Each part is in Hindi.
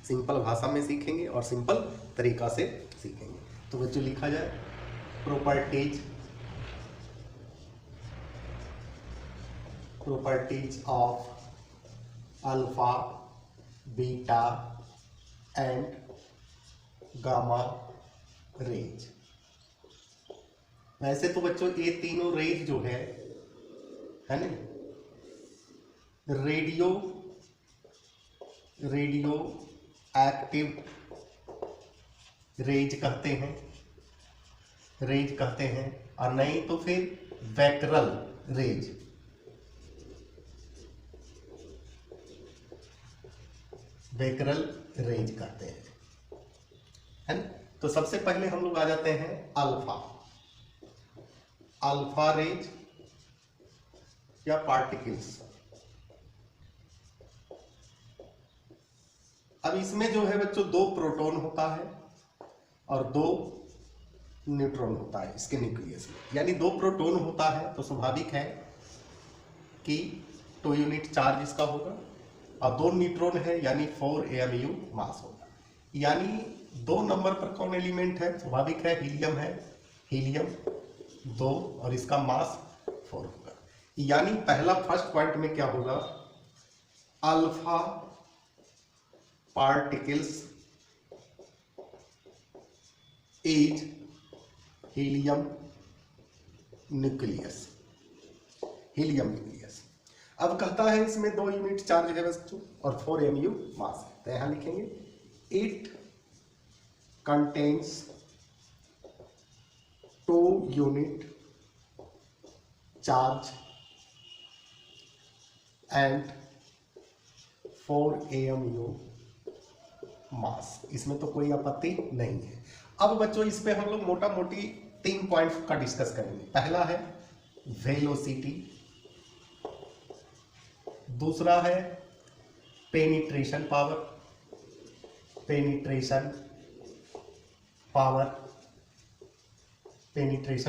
सिंपल भाषा में सीखेंगे और सिंपल तरीका से सीखेंगे। तो बच्चों लिखा जाए properties of alpha, beta and gamma rays. वैसे तो बच्चों ये तीनों रेज जो है ना, रेडियो एक्टिव रेज कहते हैं और नहीं तो फिर वैक्टरल रेज। कहते हैं, है ना। तो सबसे पहले हम लोग आ जाते हैं अल्फा रेज या पार्टिकल्स। अब इसमें जो है बच्चों 2 प्रोटॉन होता है और 2 न्यूट्रॉन होता है इसके न्यूक्लियस में, यानी 2 प्रोटॉन होता है तो स्वाभाविक है कि 2 यूनिट चार्ज इसका होगा और 2 न्यूट्रॉन है यानी 4 AMU मास होगा। यानी 2 नंबर पर कौन एलिमेंट है, स्वाभाविक है हीलियम 2 और इसका मास 4 होगा। यानी पहला फर्स्ट पॉइंट में क्या होगा, alpha particles is helium nucleus. अब कहता है इसमें 2 यूनिट चार्ज है बच्चों और 4 AMU मास है, तो यहां लिखेंगे it contains 2 unit charge and 4 AMU मास। इसमें तो कोई आपत्ति नहीं है। अब बच्चों इस पे हम लोग मोटा मोटी 3 पॉइंट का डिस्कस करेंगे। पहला है वेलोसिटी, दूसरा है पेनिट्रेशन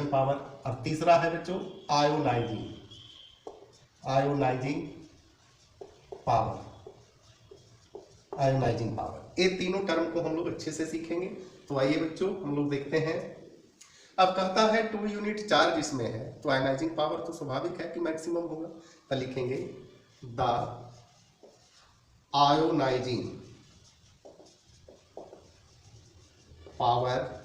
पावर और तीसरा है बच्चों आयोनाइजिंग पावर। ये तीनों टर्म को हम लोग अच्छे से सीखेंगे। तो आइए बच्चों हम लोग देखते हैं। अब कहता है 2 यूनिट चार्ज इसमें है तो आयोनाइजिंग पावर तो स्वाभाविक है कि मैक्सिमम होगा, तो लिखेंगे the ionising power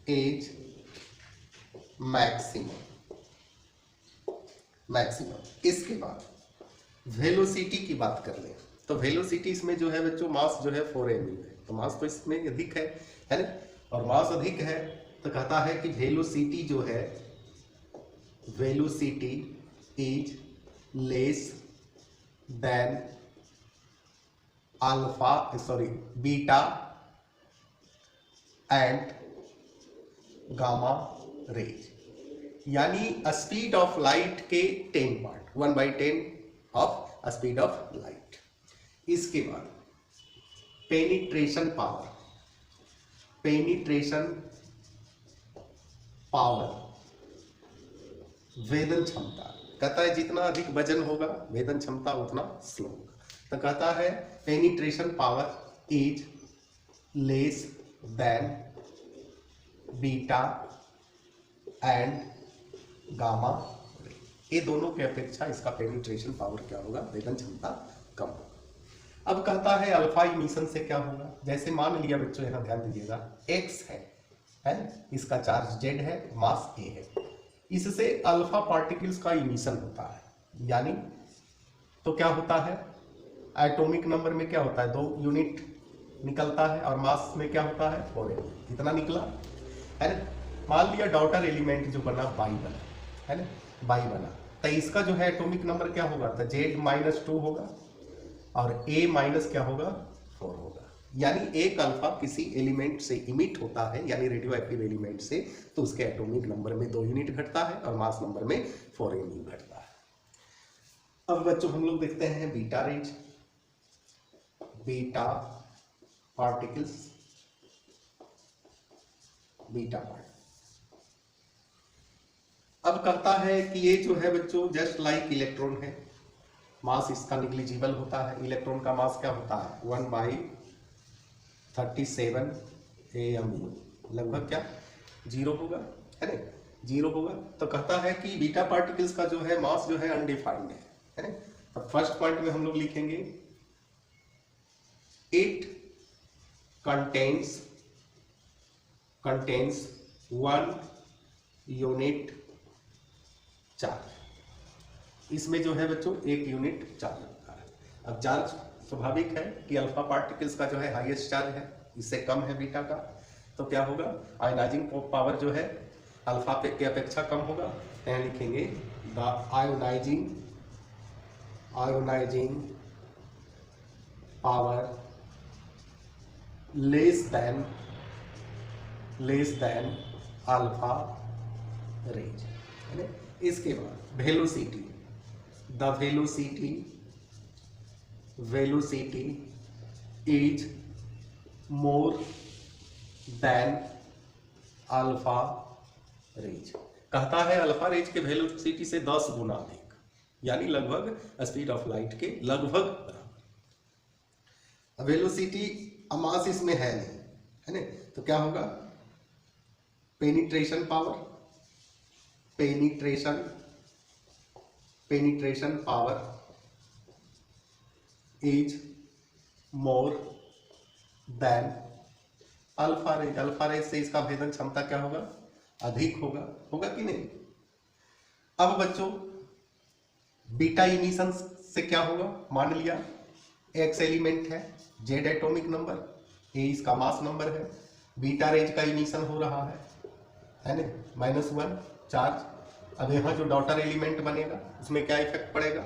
is maximum. इसके बाद वेलोसिटी की बात कर लें तो वेलोसिटी इसमें जो है बच्चों मास जो है 4 AMU है, तो मास तो इसमें अधिक है ना, और मास अधिक है तो कहता है कि वेलोसिटी जो है is less than beta and gamma rays. यानी स्पीड ऑफ लाइट के 10 part, 1/10 of speed of light. इसके बाद पेनिट्रेशन पावर वेदन क्षमता। कहता है जितना अधिक वजन होगा वेदन क्षमता उतना स्लो होगा, तो कहता है penetration power is less than beta and gamma. ये दोनों के अपेक्षा इसका पेनिट्रेशन पावर क्या होगा, वेदन क्षमता कम होगा। अब कहता है अल्फा इमिशन से क्या होगा। जैसे मान लिया बच्चों, यहाँ ध्यान दीजिएगा, x है इसका चार्ज z है, मास a है, इससे अल्फा पार्टिकल्स का इमिशन होता है। यानी तो क्या होता है, एटॉमिक नंबर में क्या होता है 2 यूनिट निकलता है और मास में क्या होता है 4 AMU। कितना निकला है ना। मान लिया डॉटर एलिमेंट जो बना बाई बना है ना, बाई बना, तो इसका जो है एटॉमिक नंबर क्या होगा, तो Z-2 होगा और A माइनस क्या होगा 4 होगा। यानी एक अल्फा किसी एलिमेंट से इमिट होता है यानी रेडियो एक्टिव एलिमेंट से, तो उसके एटॉमिक नंबर में 2 यूनिट घटता है और मास नंबर में 4 AMU घटता है। अब बच्चों हम लोग देखते हैं beta raise, beta particles, beta particle. अब कहता है कि ये जो है बच्चों जस्ट लाइक इलेक्ट्रॉन है, मास इसका निग्लिजिबल होता है। इलेक्ट्रॉन का मास क्या होता है 1/37 AMU, लगभग क्या 0 होगा, है ना, 0 होगा। तो कहता है कि बीटा पार्टिकल्स का जो है मास जो है अनडिफाइंड है ना। तो फर्स्ट पॉइंट में हम लोग लिखेंगे इट कंटेन्स 1 यूनिट चार्ज। इसमें जो है बच्चों 1 यूनिट चार्ज होता है। अब चार्ज स्वाभाविक है कि अल्फा पार्टिकल्स का जो है हाईएस्ट चार्ज है, इससे कम है बीटा का, तो क्या होगा आयोनाइजिंग पावर जो है अल्फा के अपेक्षा कम होगा। यहाँ लिखेंगे the ionising power less than alpha range, है ना। इसके बाद velocity, the velocity is more than alpha range. कहता है अल्फा रेंज के वेलोसिटी से 10 गुना अधिक, यानी लगभग स्पीड ऑफ लाइट के लगभग बराबर। वेलोसिटी मास इसमें है नहीं, है ना, तो क्या होगा penetration power is more than alpha range. Alpha range से इसका भेदन क्षमता क्या होगा अधिक होगा कि नहीं। अब बच्चों बीटा इमिशन से क्या होगा, मान लिया एक्स एलिमेंट है, जेड एटॉमिक नंबर, ए इसका मास नंबर है, बीटा रेंज का इमिशन हो रहा है ना, -1 चार्ज। अब यहाँ जो डॉटर एलिमेंट बनेगा उसमें क्या इफेक्ट पड़ेगा,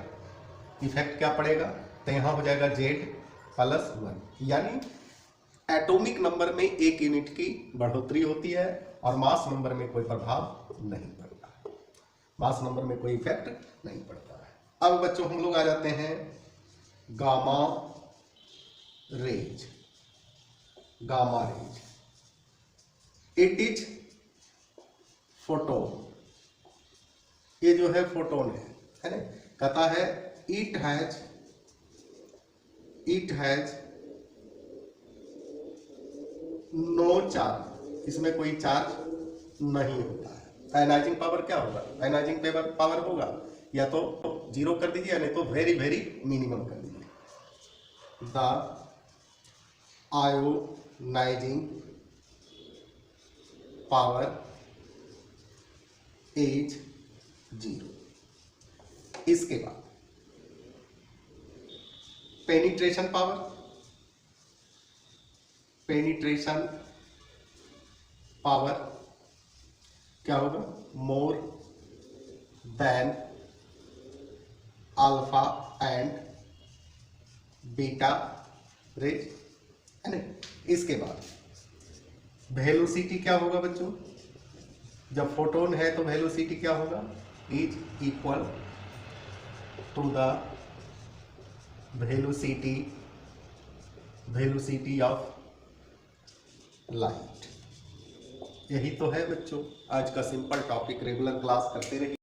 क्या पड़ेगा, तो यहाँ हो जाएगा Z+1, यानी एटॉमिक नंबर में 1 यूनिट की बढ़ोतरी होती है और मास नंबर में कोई प्रभाव नहीं पड़ता है, मास नंबर में कोई इफेक्ट नहीं पड़ता है। अब बच्चों हम लोग आ जाते हैं gamma range. It is photon, ये जो है फोटोन है ना। कहता है इट हैज नो चार्ज, इसमें कोई चार्ज नहीं होता है। आयनाइजिंग पावर क्या होगा, आयनाइजिंग पावर होगा या तो 0 कर दीजिए, नहीं तो वेरी मिनिमम कर दीजिए। The ionising power is 0। इसके बाद पेनिट्रेशन पावर क्या होगा more than alpha and beta range, है ना। इसके बाद वेलोसिटी क्या होगा बच्चों, जब फोटोन है तो वेलोसिटी क्या होगा is equal to the velocity of light. यही तो है बच्चों आज का सिंपल टॉपिक, रेगुलर क्लास करते रहिए।